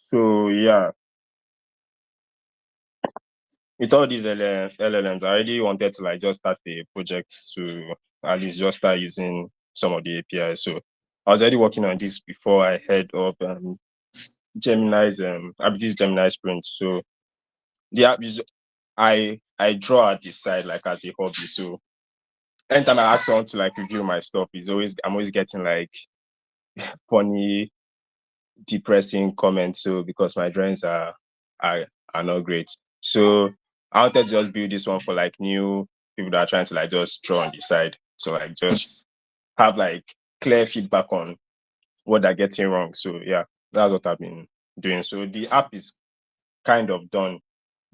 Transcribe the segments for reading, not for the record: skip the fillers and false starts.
So yeah, with all these LLMs, I already wanted to like just start a project to at least just start using some of the APIs. So I was already working on this before I heard of Gemini's I this Gemini Sprint. So the app is I draw at the side like as a hobby. So anytime I ask someone to like review my stuff, I'm always getting like funny, depressing comments. So because my drawings are are not great. So I wanted to just build this one for like new people that are trying to like just draw on the side. So like just have like clear feedback on what they're getting wrong. So yeah, that's what I've been doing. So the app is kind of done.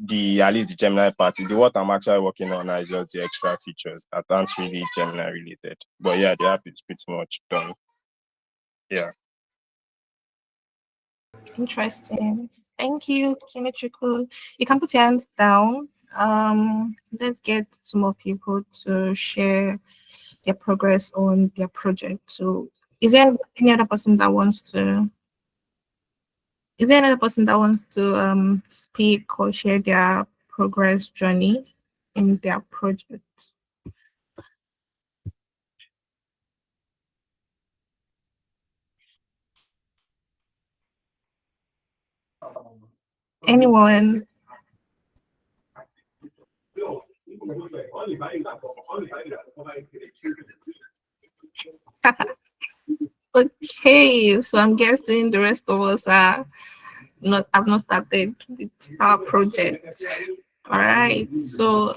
The at least the Gemini part. The what I'm actually working on now is just the extra features that aren't really Gemini related. But yeah, the app is pretty much done. Yeah. Interesting. Thank you, Kinichuku. You can put your hands down. Let's get some more people to share their progress on their project. So, is there any other person that wants to? Is there another person that wants to speak or share their progress journey in their project? Anyone? Okay, so I'm guessing the rest of us are not have not started with our project. All right. So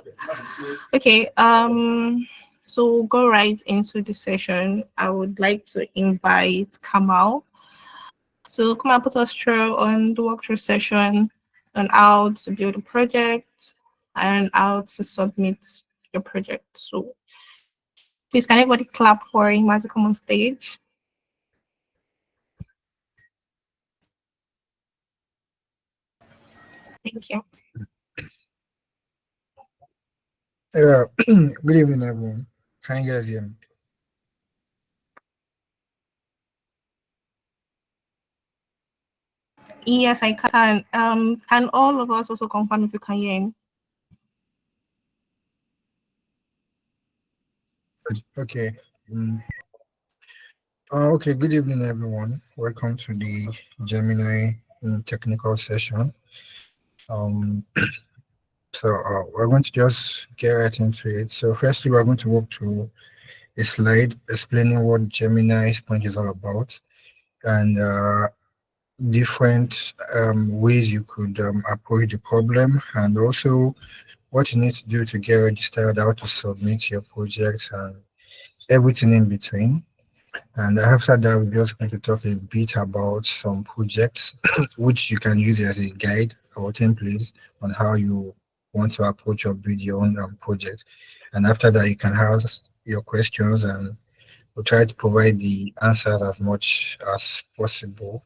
okay, so we'll go right into the session. I would like to invite Kamal. So come and put us through on the walkthrough session on how to build a project and how to submit your project. So please can everybody clap for him as he come on stage? Thank you. Yeah, good evening, everyone. Can you guys hear me? Yes, I can. Can all of us also confirm if you can hear him? Okay. Mm. Okay, good evening, everyone. Welcome to the Gemini technical session. Um, we're going to just get right into it. So firstly, we're going to walk through a slide explaining what Gemini Sprint is all about and different ways you could approach the problem, and also what you need to do to get registered, how to submit your projects, and everything in between. And after that, we're just going to talk a bit about some projects which you can use as a guide or template on how you want to approach or build your own project. And after that, you can ask your questions and we'll try to provide the answers as much as possible.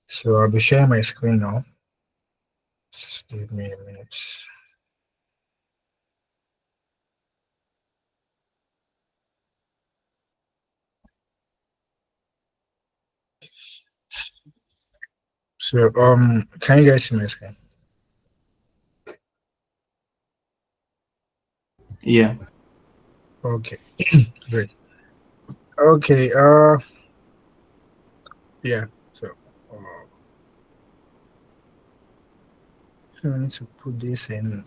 So I'll be sharing my screen now. Just give me a minute. So can you guys see my screen? Yeah. Okay, great. Okay, yeah. So I need to put this in.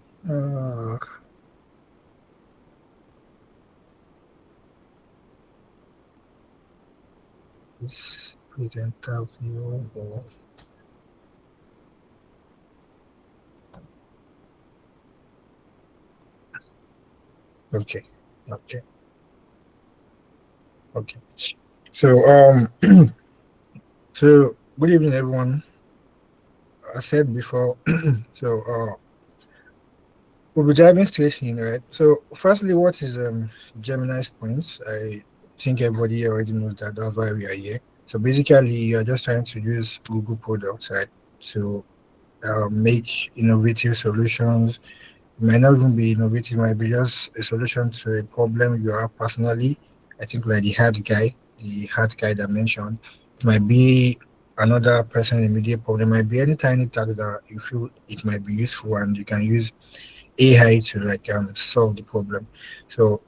This presenter view. Okay, okay, okay. So so good evening, everyone. I said before, so we'll be diving straight in, right? So firstly, what is Gemini Sprint? I think everybody already knows that. That's why we are here. So basically, you are just trying to use Google products, right, to make innovative solutions. It might not even be innovative, it might be just a solution to a problem you have personally. I think like the hard guy that mentioned, it might be another person immediate problem. Might be any tiny task that you feel it might be useful, and you can use AI to like solve the problem. So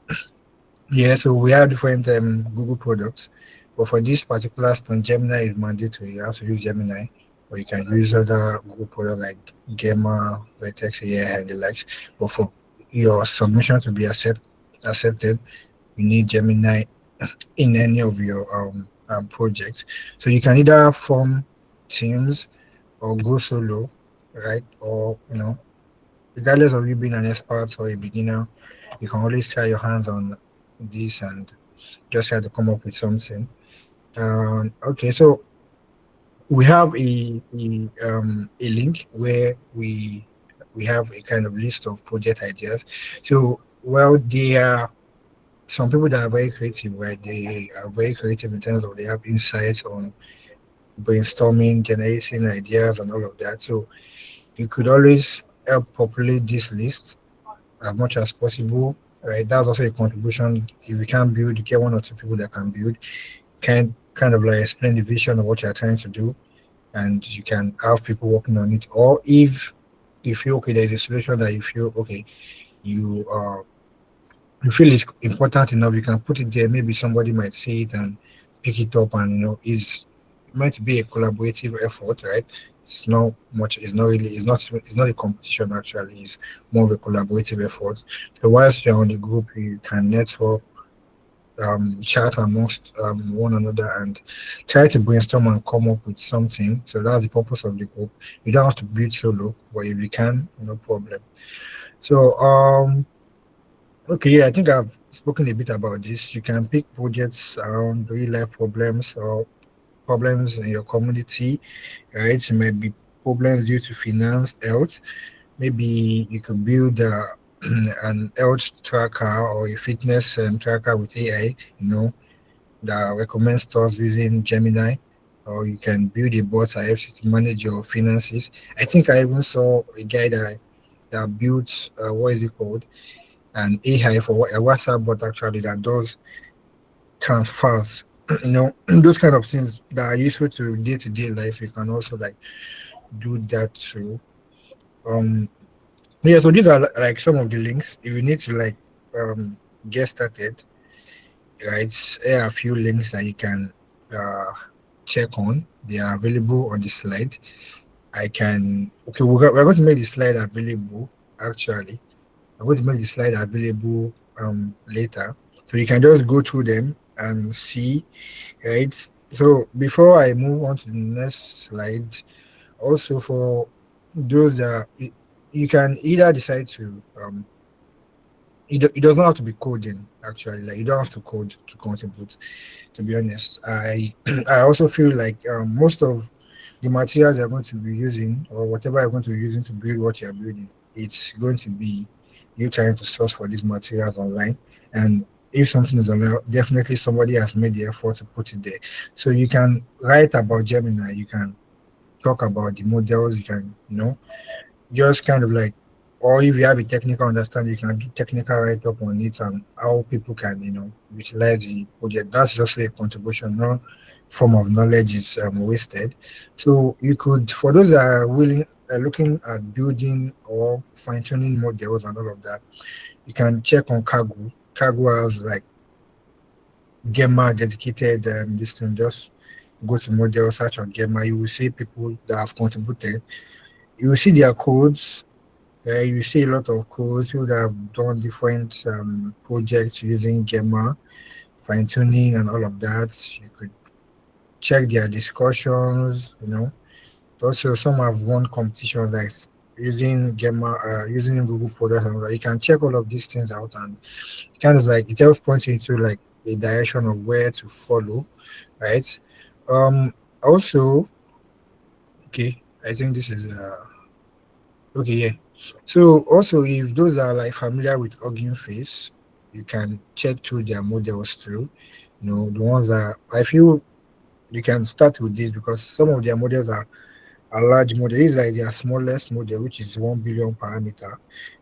yeah, so we have different Google products, but for this particular sprint, Gemini is mandatory. You have to use Gemini, or you can use other Google products like Gamma, Vertex AI, and the likes. But for your submission to be accepted, you need Gemini in any of your projects. So you can either form teams or go solo, right? Or regardless of you being an expert or a beginner, you can always try your hands on this and just try to come up with something. Okay, so we have a link where we have a kind of list of project ideas. So well, there are some people that are very creative, right? They are very creative in terms of they have insights on brainstorming, generating ideas, and all of that. So you could always help populate this list as much as possible. Right, that's also a contribution. If you can't build, you get one or two people that can build, kind of like explain the vision of what you're trying to do, and you can have people working on it. Or if you feel okay, there's a solution that you feel okay, you you feel it's important enough, you can put it there. Maybe somebody might see it and pick it up, and it's meant to be a collaborative effort, right? It's not much. It's not really. It's not a competition. Actually, it's more of a collaborative effort. So whilst you're on the group, you can network, chat amongst one another, and try to brainstorm and come up with something. So that's the purpose of the group. You don't have to build solo, but if you can, no problem. So okay, yeah, I think I've spoken a bit about this. You can pick projects around real life problems or problems in your community, right? It might be problems due to finance, health. Maybe you could build an health tracker or a fitness tracker with AI, that recommends stores using Gemini. Or you can build a bot that helps you to manage your finances. I think I even saw a guy that built, what is it called? An AI for a WhatsApp bot actually that does transfers. Those kind of things that are useful to day life. You can also like do that too. Um, yeah. So these are like some of the links. If you need to like get started, right? There are a few links that you can uh check on. They are available on the slide. I can. Okay, we're going to make the slide available actually. I'm going to make the slide available later. So you can just go through them and see, right? So before I move on to the next slide, also for those that you can either decide to it doesn't have to be coding actually, like you don't have to code to contribute. To be honest, I I also feel like most of the materials you're going to be using or whatever you're going to be using to build what you're building, it's going to be you trying to source for these materials online. And if something is online, definitely somebody has made the effort to put it there. So you can write about Gemini, you can talk about the models, you can, just kind of like, or if you have a technical understanding, you can do technical write up on it and how people can, utilize the project. That's just a contribution. No form of knowledge is wasted. So you could, for those that are willing, looking at building or fine tuning models and all of that, you can check on Kaggle. Kaggle has like Gemma dedicated this thing. Just go to model, search on Gemma. You will see people that have contributed. You will see their codes. You see a lot of codes, people that have done different projects using Gemma, fine tuning, and all of that. You could check their discussions. Also, some have won competitions like using Gemma, using Google products, and all that. You can check all of these things out, and kind of like it helps point you into like a direction of where to follow, right? Also, okay, I think this is okay, yeah. So also, if those are like familiar with Hugging Face, you can check through their models too. The ones that I feel you can start with this because some of their models are large model. This is like their smallest model, which is 1 billion parameter,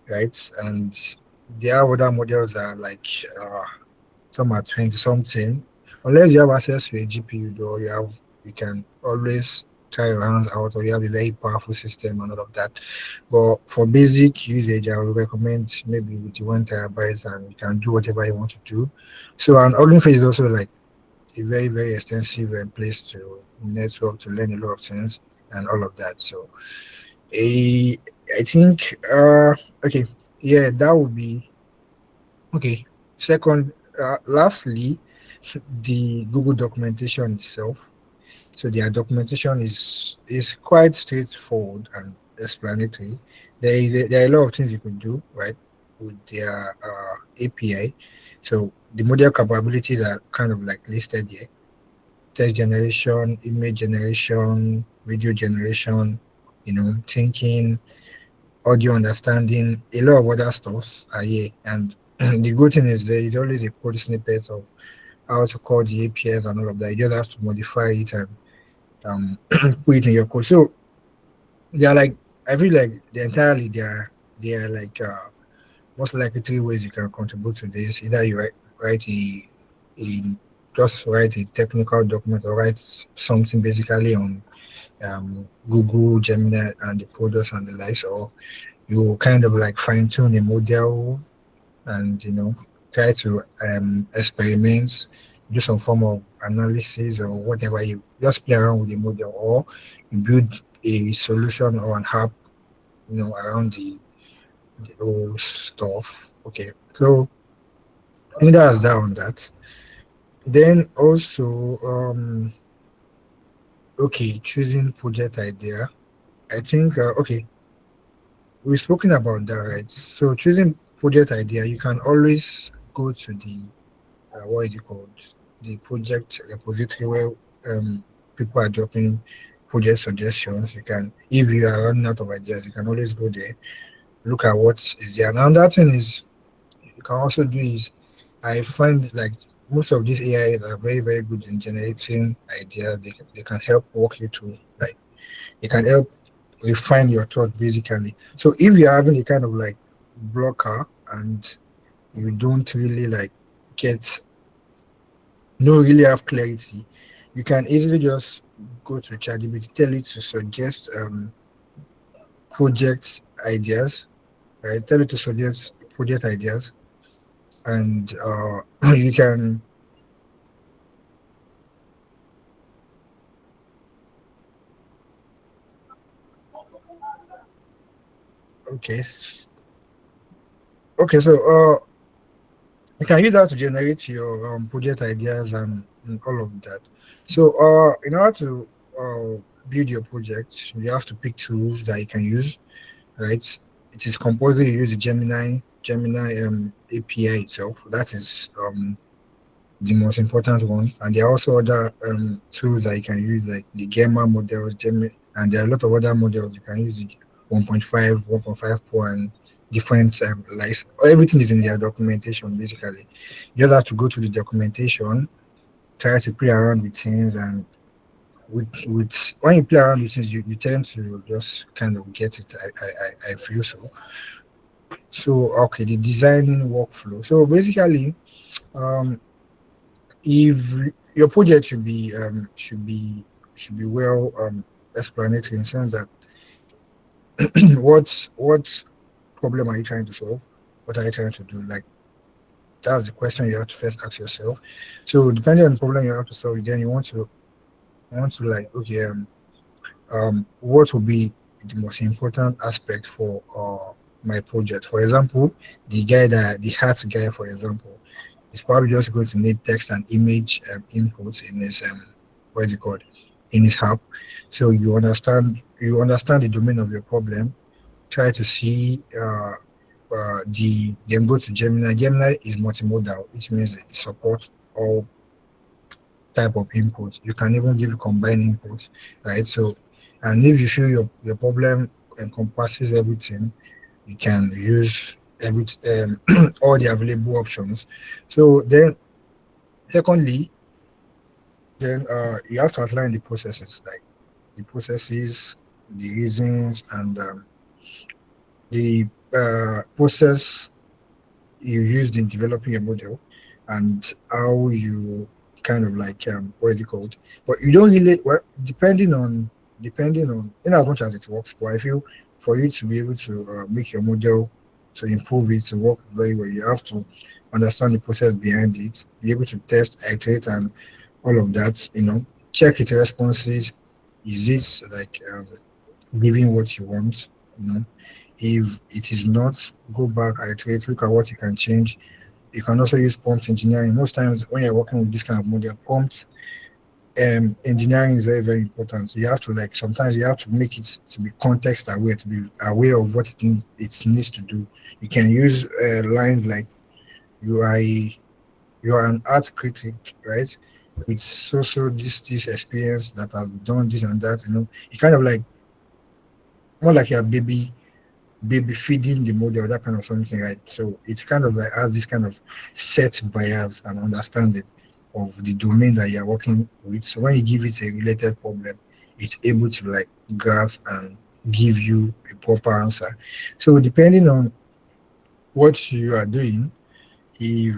right? And the other models are like some are 20 something. Unless you have access to a GPU, though, you have you can always try your hands out, or you have a very powerful system and all of that. But for basic usage, I would recommend maybe with the 1 terabytes, and you can do whatever you want to do. So an Hugging Face is also like a very, very extensive place to network to learn a lot of things and all of that. So a I think okay, yeah, that would be okay. Second, lastly, the Google documentation itself. So their documentation is quite straightforward and explanatory. There are a lot of things you could do, right, with their API. So the model capabilities are kind of like listed here: text generation, image generation, video generation, thinking, audio understanding, a lot of other stuffs are here. And the good thing is there is always a code snippet of how to call the APIs and all of that. You just have to modify it and put it in your code. So they are like, I feel like they are like most likely three ways you can contribute to this. Either you write a just write a technical document, or write something basically on Google, Gemini, and the products and the likes, or you kind of like fine tune a model and try to experiment, do some form of analysis or whatever. You just play around with the model, or you build a solution or an app around the whole stuff. Okay, so I think that's that on that. Then also okay, choosing project idea. I think okay, we've spoken about that, right? So choosing project idea, you can always go to the what is it called? The project repository, where people are dropping project suggestions. You can, if you are running out of ideas, you can always go there, look at what is there. And another thing is you can also do is, I find like most of these AIs are very, very good in generating ideas. They can help walk you through, like they can help refine your thought basically. So if you're having a kind of like blocker and you don't really like get don't really have clarity, you can easily just go to ChatGPT, tell it to suggest project ideas, right? Tell it to suggest project ideas, and you can. Okay, okay. So you can use that to generate your project ideas and all of that. So in order to build your project, you have to pick tools that you can use, right? It is compulsory you use the Gemini API itself. That is the most important one. And there are also other tools that you can use, like the Gamma models, Gemini, and there are a lot of other models you can use. The 1.5, 1.5 Pro, and different likes. Everything is in their documentation basically. You just have to go to the documentation, try to play around with things, and with when you play around with things, you tend to just kind of get it. I feel so. So okay, the designing workflow. So basically, um, if your project should be well explanatory, in the sense that what problem are you trying to solve? What are you trying to do? Like that's the question you have to first ask yourself. So depending on the problem you have to solve, then you want to like, okay, what will be the most important aspect for my project? For example, the art guy, for example, is probably just going to need text and image inputs in his what is it called, in his app. So you understand the domain of your problem. Try to see then go to Gemini. Gemini is multimodal, which means it supports all type of inputs. You can even give combined inputs, right? So, and if you feel your problem encompasses everything, you can use every all the available options. So then, secondly, then you have to outline the processes, like the processes, the reasons, and the process you used in developing a model, and how you kind of like what is it called? But you don't really, well, depending on in as much as it works. But I feel for you to be able to make your model to improve it to work very well, you have to understand the process behind it, be able to test, iterate, and all of that. Check its responses. Is it like giving what you want? You know, if it is not, go back, iterate, look at what you can change. You can also use prompt engineering. Most times when you're working with this kind of model, prompt engineering is very, very important. So you have to like sometimes you have to make it to be context aware, to be aware of what it needs to do. You can use lines like you are you are an art critic, right? With this experience that has done this and that. You kind of like more like your baby feeding the model, that kind of something, right? So it's kind of like has this kind of set bias and understanding of the domain that you're working with. So when you give it a related problem, it's able to like graph and give you a proper answer. So depending on what you are doing, if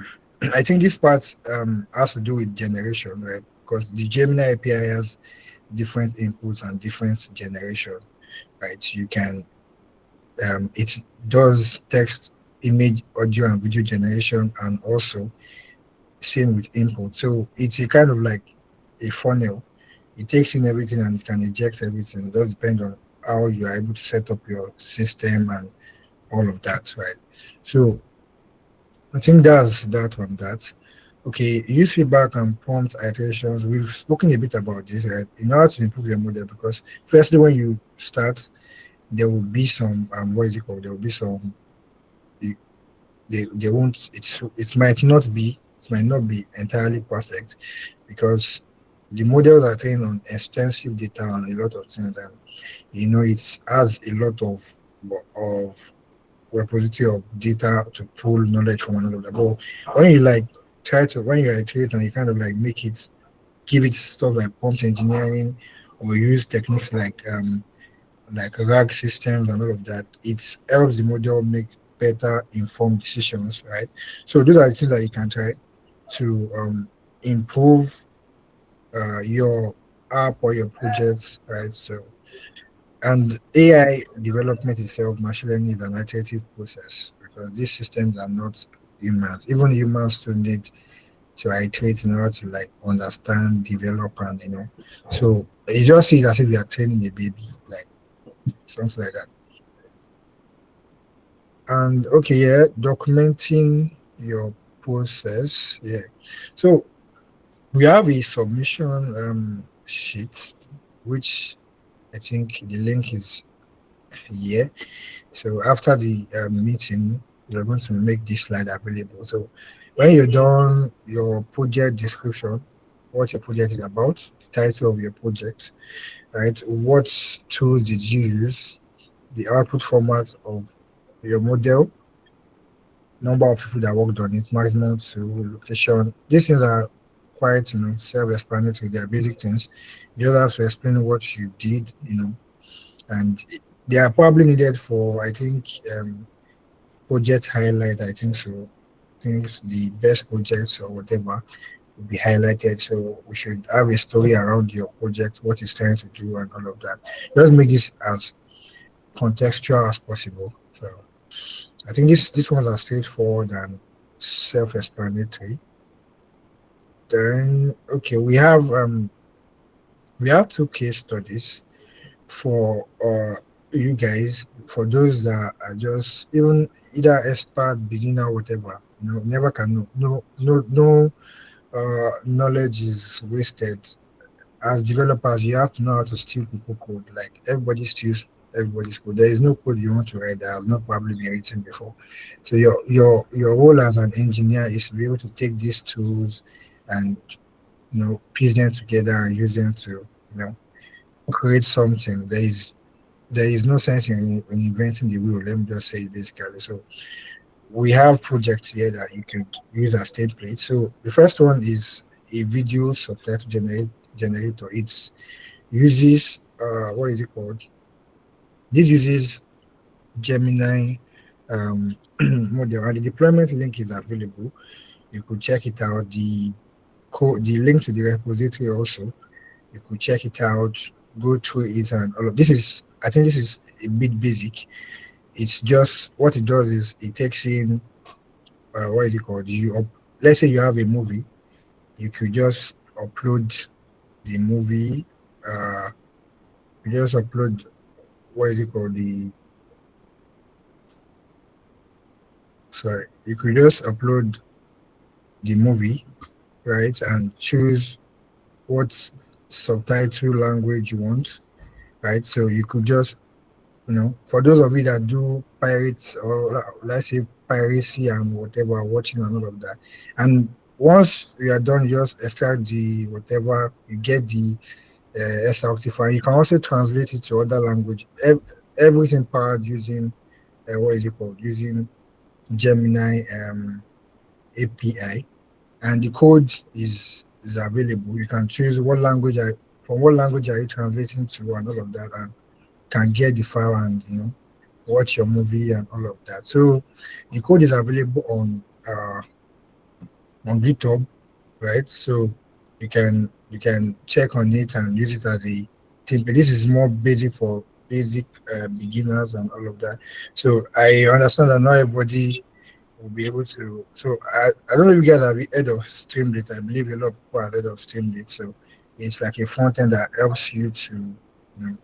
I think this part has to do with generation, right? Because the Gemini API has different inputs and different generation, right? You can it does text, image, audio, and video generation, and also same with input. So it's a kind of like a funnel. It takes in everything and it can eject everything. It does depend on how you are able to set up your system and all of that, right? So I think that's that on that. Okay, use feedback and prompt iterations. We've spoken a bit about this, right? In order to improve your model, because firstly, when you start, there will be some what is it called? There will be some they won't it might not be entirely perfect because the models are trained on extensive data and a lot of things, and it has a lot of repository of data to pull knowledge from another. But when you like when you iterate and you kind of like make it give it stuff like prompt engineering or use techniques like RAG systems and all of that, it helps the model make better informed decisions, right? So those are the things that you can try to improve your app or your projects, right? So, and AI development itself, machine learning is an iterative process because these systems are not humans. Even humans still need to iterate in order to like understand, develop, and So you just see it as if you are training a baby, like something like that. And okay, yeah, documenting your process. Yeah. So we have a submission sheet, which I think the link is here. So after the meeting, we're going to make this slide available. So when you're done your project description, what your project is about, the title of your project, right? What tools did you use? The output format of your model, number of people that worked on it, maximum to location. These things are quite, self-explanatory. They are basic things. You just have to explain what you did, and they are probably needed for, I think, project highlight. I think so. Things the best projects or whatever will be highlighted. So we should have a story around your project, what it's trying to do, and all of that. Just make this as contextual as possible. So I think these ones are straightforward and self-explanatory. Then okay, we have two case studies for you guys, for those that are just even either expert, beginner, whatever. Never can know. No knowledge is wasted. As developers, you have to know how to steal people code. Like everybody steals everybody's code. There is no code you want to write that has not probably been written before. So your role as an engineer is to be able to take these tools and piece them together and use them to know create something. There is no sense in inventing the wheel. Let me just say it basically. So we have projects here that you can use as templates. So the first one is a video subtitle generator. It uses what is it called? This uses Gemini model, and the deployment link is available. You could check it out. code, the link to the repository also. You could check it out, go through it, and all of this is. I think this is a bit basic. It's just what it does is it takes in what is it called? Let's say you have a movie, you could just upload the movie. Uh, you just upload what is it called? You could just upload the movie, right, and choose what subtitle language you want, right? So you could just, for those of you that do pirates or let's say piracy and whatever, watching and all of that, and once you are done, you just extract the whatever, you get the SRT file. You can also translate it to other language. Everything powered using what is it called? Using Gemini API, and the code is available. You can choose from what language are you translating to and all of that, and can get the file and watch your movie and all of that. So the code is available on GitHub, right? So you can check on it and use it as a template. This is more basic for basic beginners and all of that. So I understand that not everybody will be able to. So I don't know if you guys have heard of Streamlit. I believe a lot of people have heard of Streamlit. So it's like a front end that helps you to,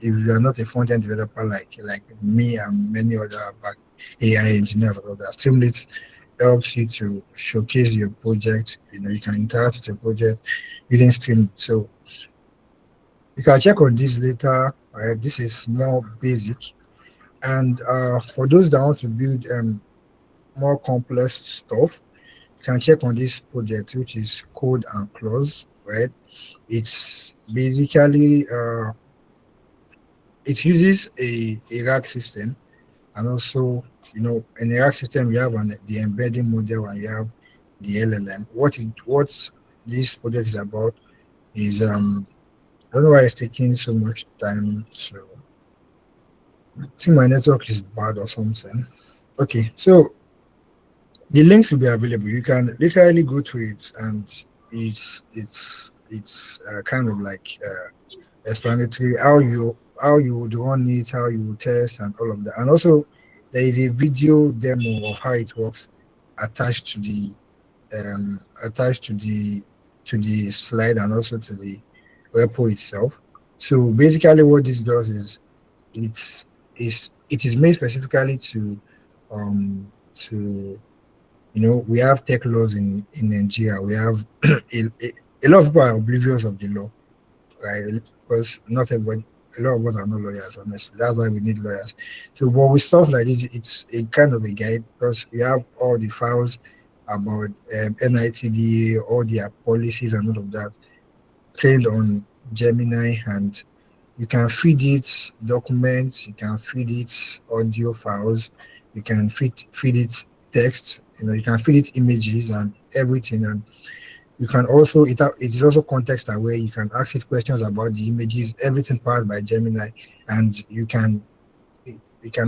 if you are not a front end developer like me and many other AI engineers, all of that, Streamlit helps you to showcase your project. You can interact with your project using Streamlit. So you can check on this later. This is more basic. And for those that want to build more complex stuff, you can check on this project, which is Code and Close, right? It's basically it uses a rack system, and also in a rack system you have the embedding model and you have the LLM. What this project is about is I don't know why it's taking so much time. So I think my network is bad or something. Okay, so the links will be available. You can literally go to it, and it's kind of like explanatory how you would run it, how you would test, and all of that. And also, there is a video demo of how it works attached to the attached to the slide and also to the repo itself. So basically, what this does is it is made specifically to we have tech laws in Nigeria. We have a lot of people are oblivious of the law, right? Because not everybody, a lot of us are not lawyers, honestly. That's why we need lawyers. So, but with stuff like this, it's a kind of a guide because you have all the files about NITD, all their policies and all of that trained on Gemini, and you can feed it documents, you can feed it audio files, you can feed it text, you can feed it images and everything. And you can also it is also context aware. You can ask it questions about the images, everything powered by Gemini, and you can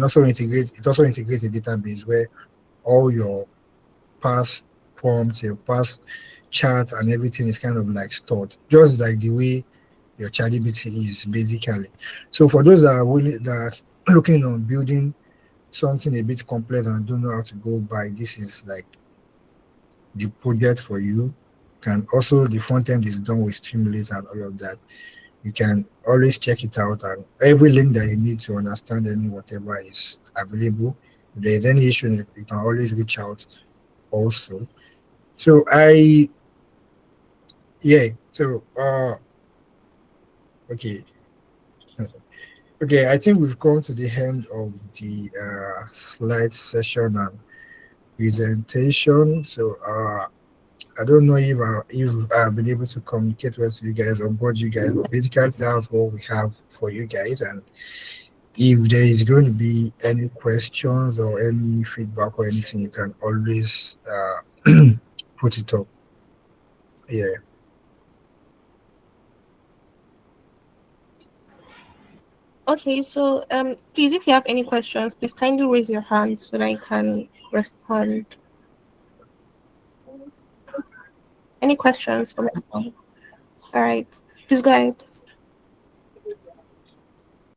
also integrate. It also integrates a database where all your past prompts, your past charts, and everything is kind of like stored, just like the way your ChatGPT is basically. So for those that are willing, that are looking on building something a bit complex and don't know how to go by, this is like the project for you. Can also the front end is done with Streamlit and all of that. You can always check it out, and every link that you need to understand any whatever is available. If there's any issue, you can always reach out also. So yeah, so okay. Okay, I think we've come to the end of the slide session and presentation. So I don't know if I've been able to communicate well to you guys or board you guys, but basically that's what we have for you guys. And if there is going to be any questions or any feedback or anything, you can always put it up. Yeah. Okay, so please, if you have any questions, please kindly raise your hand so that I can respond. Any questions for me? All right, please go ahead.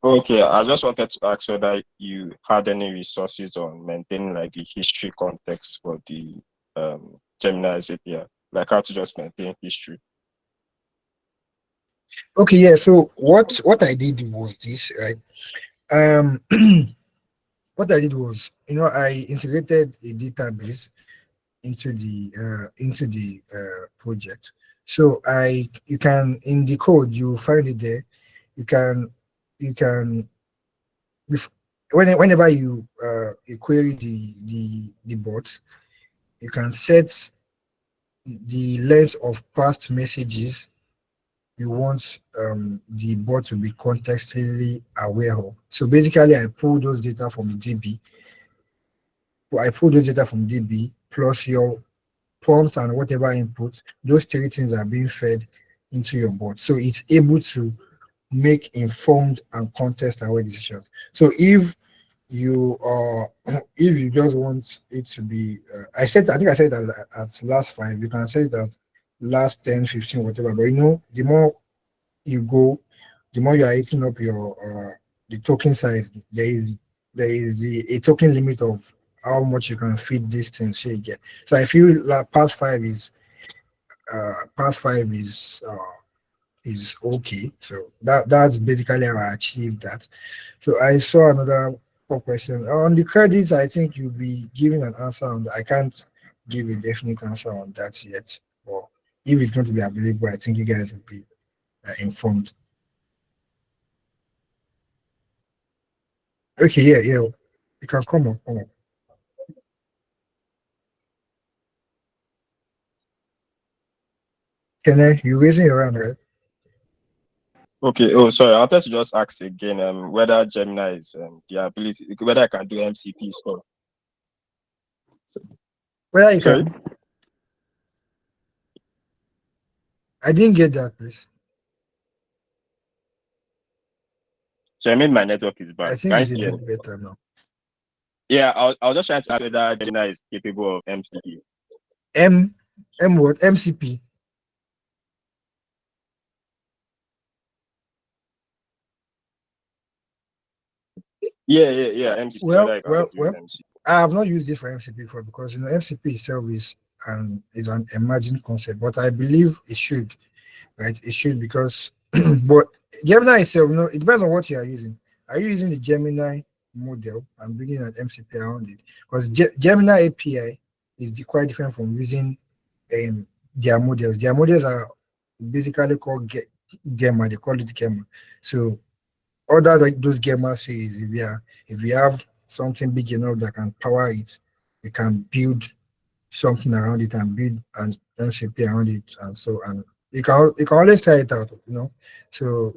Okay, I just wanted to ask whether you had any resources on maintaining like the history context for the Gemini's API, like how to just maintain history. Okay, yeah. So what I did was this, right? Um, what I did was, I integrated a database into the project. So you can, in the code, you find it there. You can you can bef- whenever you query the bot, you can set the length of past messages you want the bot to be contextually aware of. So basically, I pull those data from DB plus your prompt and whatever input. Those three things are being fed into your bot, so it's able to make informed and context aware decisions. So you uh if you just want it to be, I think I said that at last five. You can set it as last 10, 15, whatever. But the more you go, the more you are eating up your the token size. There is a token limit of how much you can feed this thing. So you get. So I feel like past five is okay. So that's basically how I achieved that. So I saw another question on the credits. I think you'll be giving an answer on that. I can't give a definite answer on that yet. But if it's going to be available, I think you guys will be informed. Okay, yeah, yeah. You can come up, come up. Can you raising your hand, right? Okay. Oh, sorry. I wanted to just ask again whether Gemini is the ability, whether I can do MCP stuff. Well, you Sorry. can. I didn't get that, please. So I mean my network is I bad. think Can it's a you hear me? bit better now. Yeah, I was just trying to ask whether Gemini is capable of MCP. M M what? MCP. Yeah, MCP. Well, Whether I can well, do well. MCP. I have not used it for MCP before because MCP itself is an emerging concept, but I believe it should, right? It should because but Gemini itself, it depends on what you are using. Are you using the Gemini model and building an MCP around it? Because Gemini API is quite different from using um their models. Their models are basically called Gemma. They call it Gemma. So other like those Gemma says, if you have something big enough that can power it, you can build something around it and build an MCP around it, and so and you can always try it out, So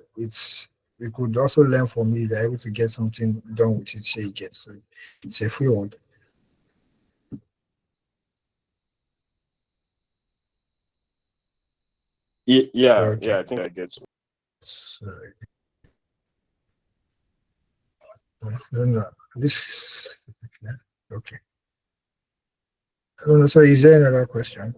we could also learn from it. They're able to get something done with it. Say you get, so it's a free one. Yeah. Okay. I think I get. So, no, no, this okay. So is there another question?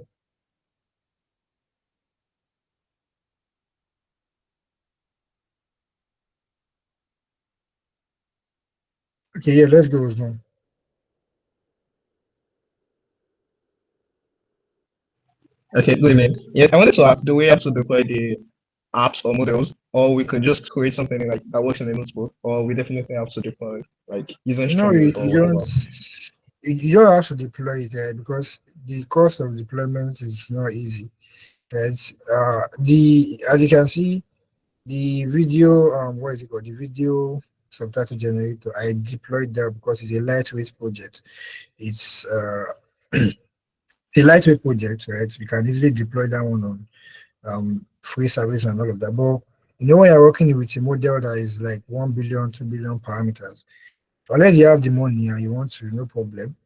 Okay, yeah, let's go with one. Okay, good evening. Yeah, I wanted to ask, do we have to deploy the apps or models, or we could just create something like that works in a notebook, or we definitely have to deploy, like using No, you, Streamlit or you whatever? don't. You don't have to deploy it because the cost of deployment is not easy. It's the as you can see the video, what is it called, the video subtitle generator. I deployed that because it's a lightweight project. It's a lightweight project, right? You can easily deploy that one on free service and all of that. But when you're working with a model that is like 1 billion, 2 billion parameters, unless you have the money and you want to, no problem.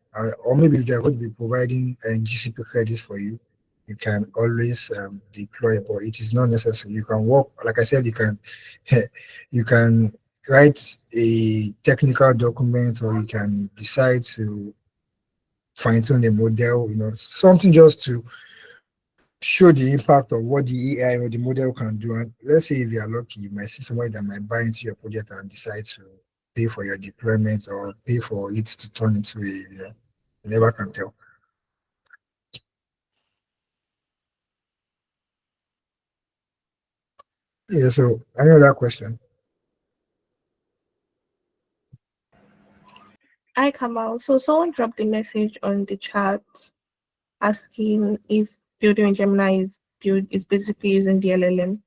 Or maybe if they're going to be providing GCP credits for you, you can always deploy, but it is not necessary. You can work, like I said, you can you can write a technical document, or you can decide to fine tune the model, something just to show the impact of what the AI or the model can do. And let's say if you are lucky, you might see somebody that might buy into your project and decide to pay for your deployment or pay for it to turn into a, you never can tell. Yeah, so any other question? Hi, Kamal. So someone dropped a message on the chat asking if building with Gemini is basically using the LLM.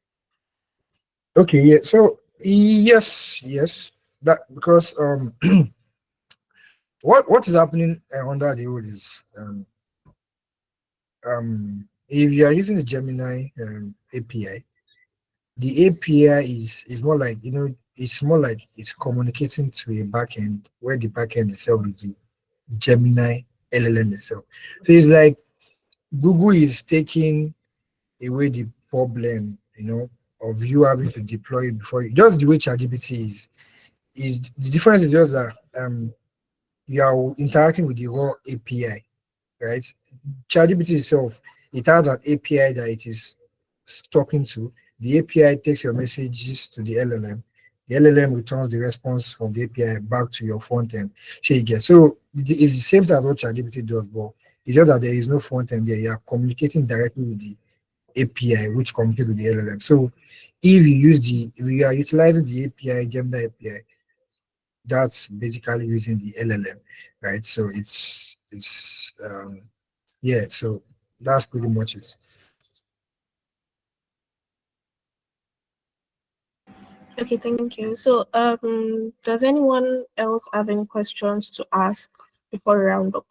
Okay, yeah. So yes. That because what is happening under the hood is if you are using the Gemini API, the API is more like it's more like it's communicating to a backend where the backend itself is the Gemini LLM itself. So it's like Google is taking away the problem, of you having to deploy it before you, just the way ChatGPT is the difference is just that you are interacting with the raw API, right? ChatGPT itself, it has an API that it is talking to. The API takes your messages to the LLM. The LLM returns the response from the API back to your front end. So it's the same thing as what ChatGPT does, but it's just that there is no front end there. You are communicating directly with the API, which communicates with the LLM. So if you are utilizing the API, Gemini API, that's basically using the LLM, right? So it's yeah, so that's pretty much it. Okay, thank you. So does anyone else have any questions to ask before we round up?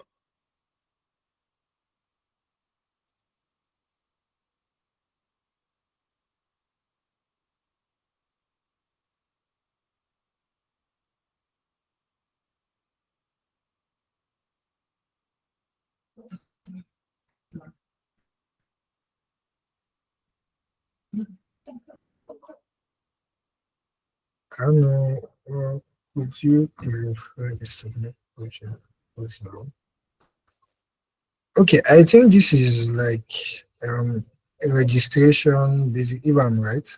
I don't know. Could you clarify the subnet question? Okay, I think this is like a registration basic, if I'm right?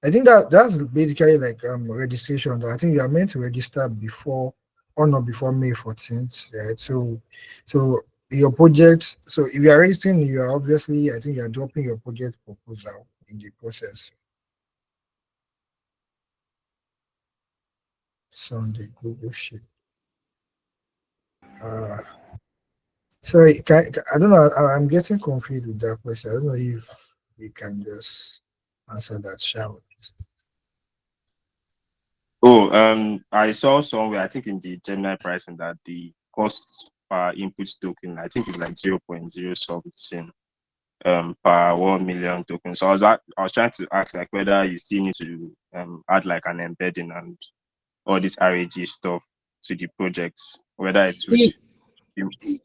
I think that's basically like registration. I think you are meant to register before or not before May 14th, right? So your project, so if you are registering, you are obviously, I think you are dropping your project proposal in the process. Sunday Google Sheet. Uh, sorry, I don't know. I'm getting confused with that question. I don't know if we can just answer that, shall we? Oh, I saw somewhere, I think in the Gemini pricing, that the cost per input token, I think, is like 0.0 something per 1 million tokens. So I was trying to ask like whether you still need to add like an embedding and all this RAG stuff to the projects, whether it would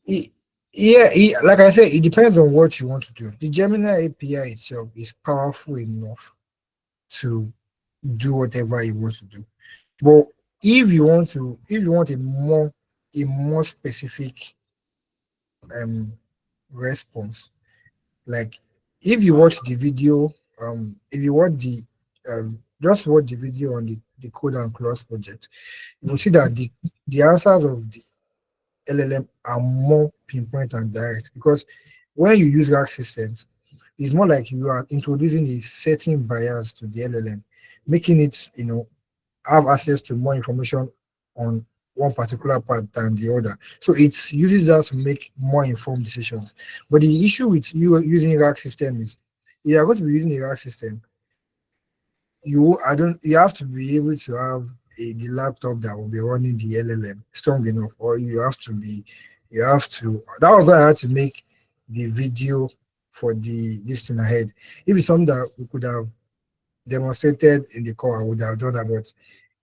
E- Yeah, like I said, it depends on what you want to do. The Gemini API itself is powerful enough to do whatever you want to do. But if you want a more specific um response, like if you watch the video, if you watch the just watch the video on the Code and Clause project, you will see that the answers of the LLM are more pinpoint and direct because when you use RAG systems, it's more like you are introducing a certain bias to the LLM, making it, have access to more information on one particular part than the other. So it uses that to make more informed decisions. But the issue with you using RAG system is you are going to be using a RAG system, you have to be able to have the laptop that will be running the LLM strong enough, or you have to. That was why I had to make the video for the this thing ahead. If it's something that we could have demonstrated in the call, I would have done that. But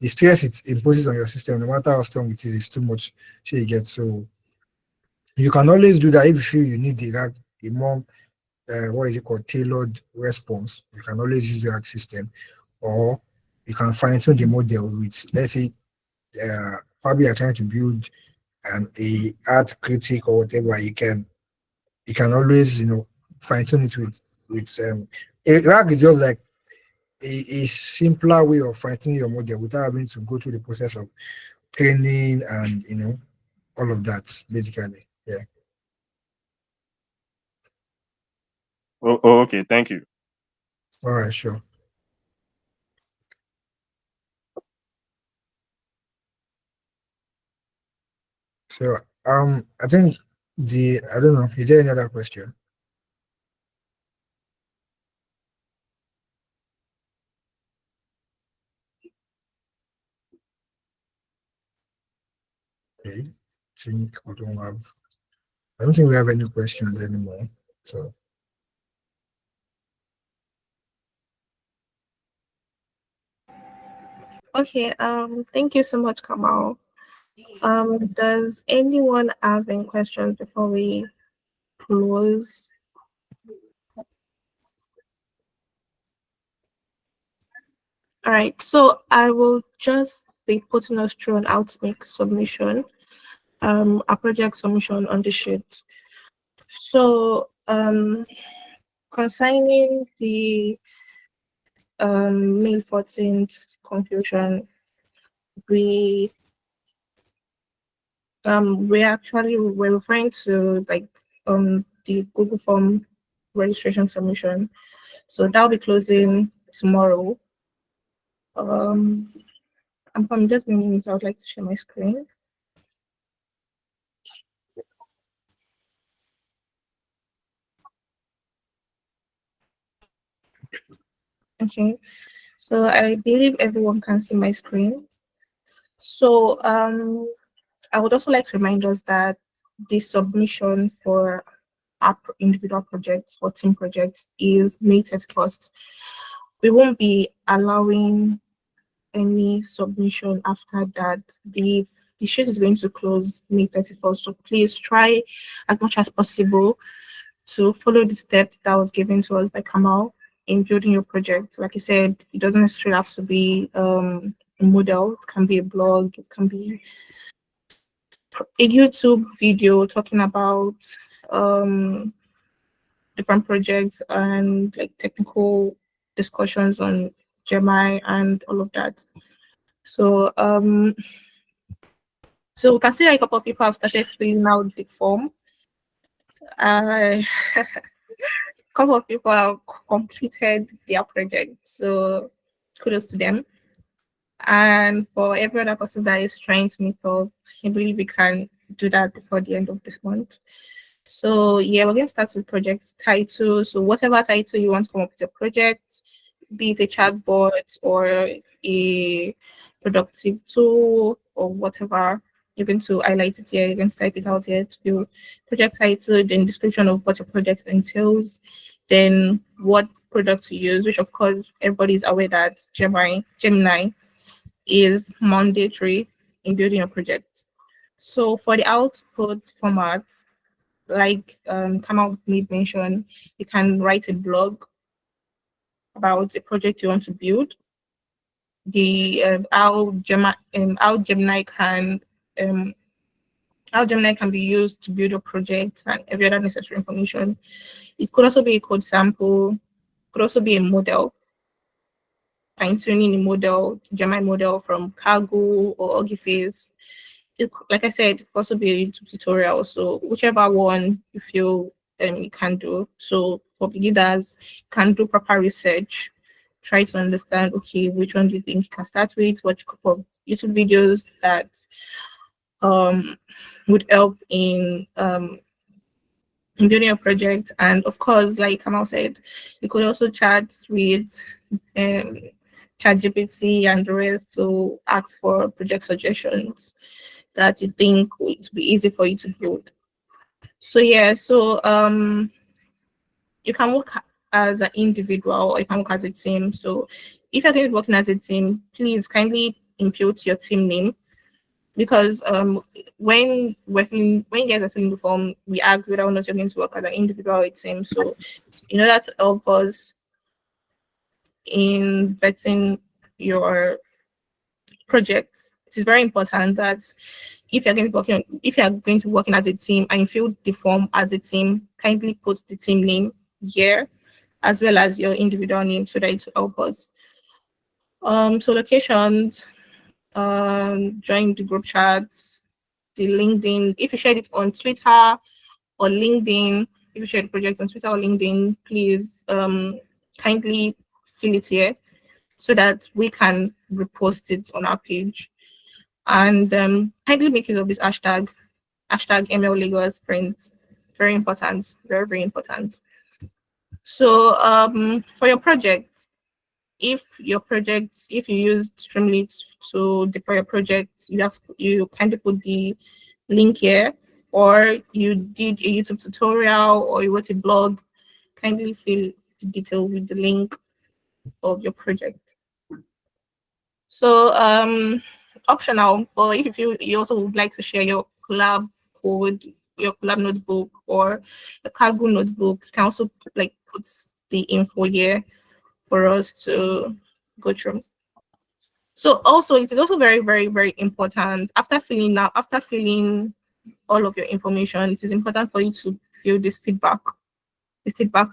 the stress it imposes on your system, no matter how strong it is too much. So you get so you can always do that if you feel you need a more what is it called, tailored response. You can always use the RAG system, or you can fine tune the model with, let's say, probably you're trying to build and a art critic or whatever, you can always fine tune it with a RAG is just like a simpler way of fine tuning your model without having to go through the process of training and all of that basically. Yeah. Okay, thank you. All right, sure. So I think I don't know, is there any other question? Okay. Think we don't have I don't think we have any questions anymore. So Okay, thank you so much, Kamal. Does anyone have any questions before we close? All right, so I will just be putting us through an Outlook submission, a project submission on the sheet. So, concerning the May 14th confusion, we we're referring to like the Google Form registration submission. So that'll be closing tomorrow. I'm just a minute. I would like to share my screen. Okay. So I believe everyone can see my screen. So I would also like to remind us that the submission for our individual projects or team projects is May 31st. We won't be allowing any submission after that. The sheet is going to close May 31st. So please try as much as possible to follow the steps that was given to us by Kamal in building your project. Like I said, it doesn't necessarily have to be a model. It can be a blog. It can be a YouTube video talking about um, different projects and like technical discussions on Gemini and all of that. So so we can see like a couple of people have started filling out the form. A couple of people have completed their project. So kudos to them. And for every other person that is trying to meet up, I believe we can do that before the end of this month. So yeah, we're going to start with project title. So whatever title you want to come up with a project, be it a chatbot or a productive tool or whatever, you're going to highlight it here. You're going to type it out here to do project title, then description of what your project entails, then what product to use, which of course everybody's aware that Gemini is mandatory in building a project. So for the output format, like Kamal made mention, you can write a blog about the project you want to build, the um, how Gemini can be used to build a project and every other necessary information. It could also be a code sample, could also be a model, fine-tuning a model, Gemini model from Cargo or Hugging like I said, it could also be a YouTube tutorial. So whichever one you feel you can do. So for beginners, you can do proper research, try to understand, okay, which one do you think you can start with, watch a couple of YouTube videos that um, would help in building a project. And of course, like Kamal said, you could also chat with um, ChatGPT and the rest to ask for project suggestions that you think would be easy for you to build. So yeah, so you can work as an individual or you can work as a team. So if you're going to be working as a team, please kindly input your team name because when you guys are filling the form, we ask whether or not you're going to work as an individual or a team. So in order to help us in vetting your project, it is very important that if you're going to be if you are going to be working as a team and you fill the form as a team, kindly put the team name here as well as your individual name so that it will help us. So locations, join the group chats, the LinkedIn. If you shared it on Twitter or LinkedIn, if you share the project on Twitter or LinkedIn, please kindly fill it here so that we can repost it on our page. And kindly make use of this hashtag ML Lagos Sprint. Very important, very, very important. So for your project, if you use Streamlit to deploy your project, you kindly put the link here, or you did a YouTube tutorial or you wrote a blog, kindly fill the detail with the link of your project. So optional, or if you also would like to share your collab code, your collab notebook or a cargo notebook, you can also like put the info here for us to go through. So also it is also very, very, very important after filling all of your information, it is important for you to fill this feedback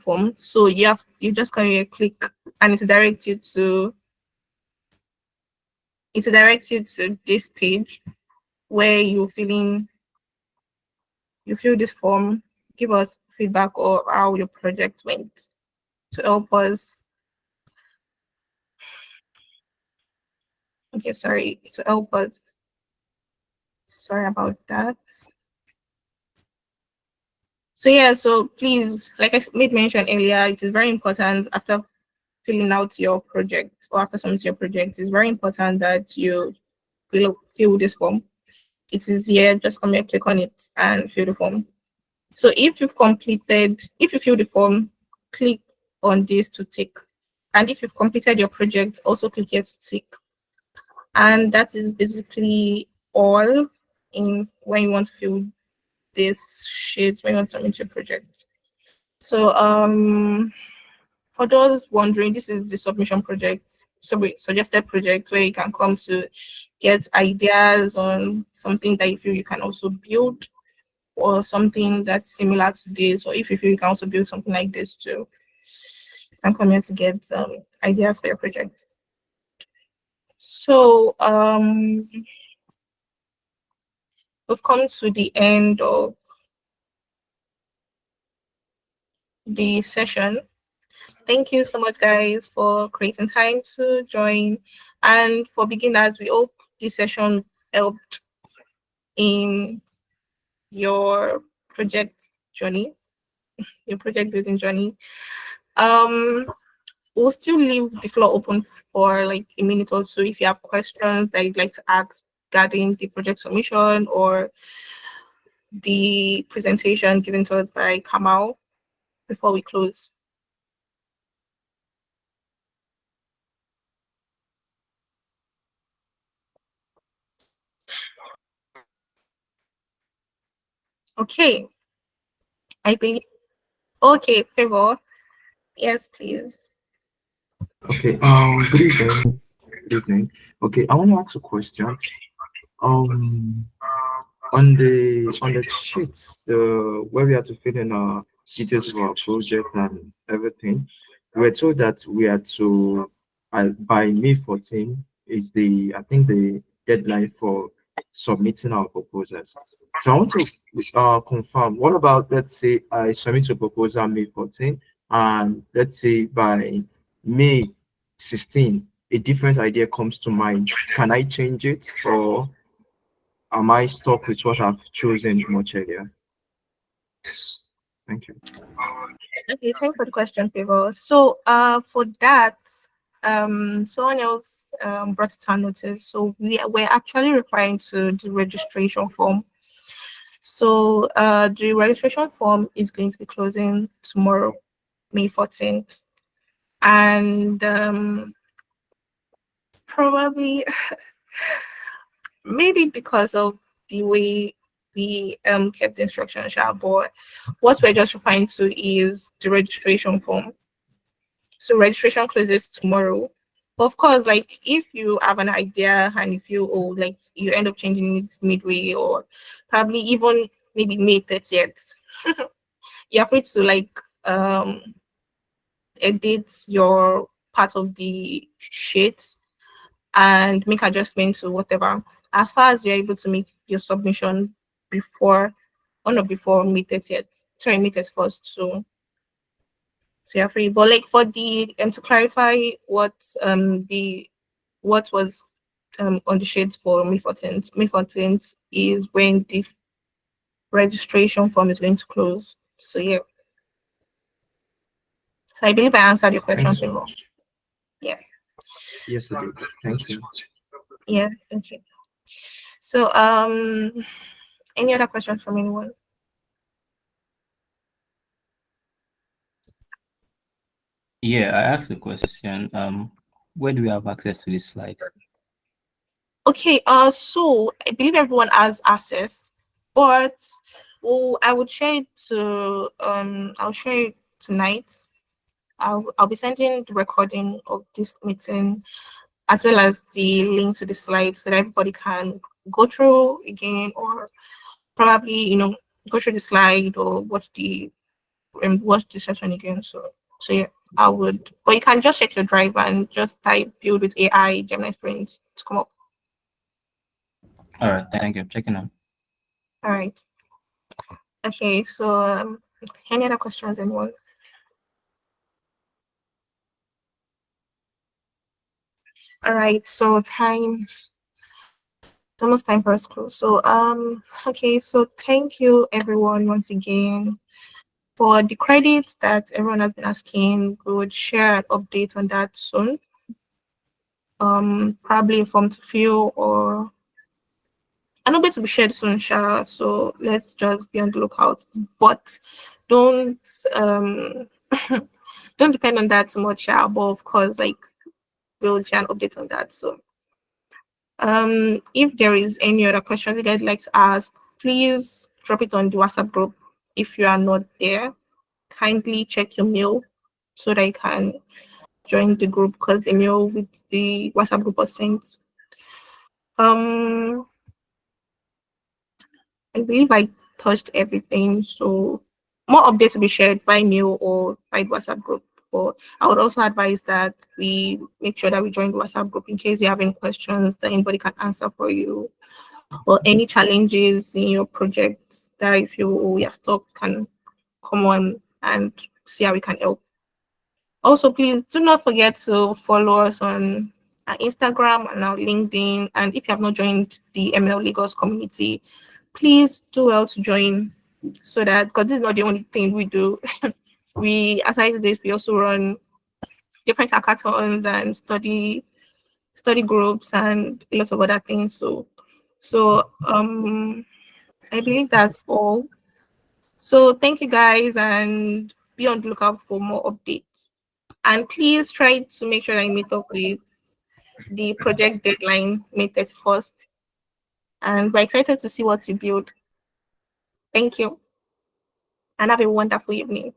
form. So you just come here, click, and it directs you to this page where you fill this form, give us feedback or how your project went to help us. Okay, sorry, to help us. Sorry about that. So yeah, so please, like I made mention earlier, it is very important after filling out your project or after submitting your project, it's very important that you fill this form. It is here, just come here, click on it and fill the form. So if you fill the form, click on this to tick. And if you've completed your project, also click here to tick. And that is basically all in when you want to fill this sheet, when you want to submit your project. So for those wondering, this is the submission project, suggested project where you can come to get ideas on something that you feel you can also build or something that's similar to this, or if you feel you can also build something like this too. You can come here to get ideas for your project. So we've come to the end of the session. Thank you so much, guys, for creating time to join. And for beginners, we hope this session helped in your project journey, your project building journey. We'll still leave the floor open for like a minute or two if you have questions that you'd like to ask regarding the project submission or the presentation given to us by Kamal before we close. Okay. I believe. Okay, Favor. Yes, please. Okay, good evening. Good evening. Okay, I want to ask a question. Um, on the sheet, the where we have to fill in our details of our project and everything, we were told that we are to by May 14 is I think the deadline for submitting our proposals. So I want to confirm. What about, let's say I submit a proposal May 14, and let's say by May 16 a different idea comes to mind. Can I change it, or am I stuck with what I've chosen much earlier? Yes. Thank you. Okay, thanks for the question, Favor. So for that, someone else brought it to our notice. So we're actually referring to the registration form. So the registration form is going to be closing tomorrow, May 14th. And probably maybe because of the way we kept the instructions sharp, but what we're just referring to is the registration form. So registration closes tomorrow, But of course, like if you have an idea and if you like you end up changing it midway or probably even maybe May 30th, you're free to like edit your part of the sheet and make adjustments or whatever. As far as you're able to make your submission before or not before May 30th, sorry, May 31st. So you're free. But like for the to clarify what was on the sheet for May 14th. May 14th is when the registration form is going to close. So yeah. So I believe I answered your question, Thanks so Favor. much. Yeah. Yes, I did. Thank you. Yeah. Okay. So any other questions from anyone? Yeah, I asked a question. Where do we have access to this slide? Okay, so I believe everyone has access, but I would share it to I'll share it tonight. I'll be sending the recording of this meeting as well as the link to the slide so that everybody can go through again or probably go through the slide or watch the session again. So yeah, I would, but you can just check your drive and just type build with AI Gemini Sprint to come up. All right, thank you. Checking out. All right. Okay, so any other questions, anyone? All right, so almost time for us to close. So okay, so thank you everyone once again for the credits that everyone has been asking. We would share an update on that soon. Probably from to fill or an update to be shared soon, Sha. So let's just be on the lookout. But don't don't depend on that too much, Sha. But of course, like we'll share an update on that. So if there is any other questions you guys like to ask, please drop it on the WhatsApp group. If you are not there, kindly check your mail so that you can join the group because the mail with the WhatsApp group was sent. I believe I touched everything. So more updates will be shared by mail or by the WhatsApp group. But I would also advise that we make sure that we join the WhatsApp group in case you have any questions that anybody can answer for you or any challenges in your project that if you're stuck can come on and see how we can help. Also, please do not forget to follow us on our Instagram and our LinkedIn. And if you have not joined the ML Lagos community, please do well to join so that because this is not the only thing we do. We aside this, we also run different hackathons and study groups and lots of other things. So I believe that's all. So thank you guys and be on the lookout for more updates. And please try to make sure that you meet up with the project deadline May 31st. And we're excited to see what you build. Thank you. And have a wonderful evening.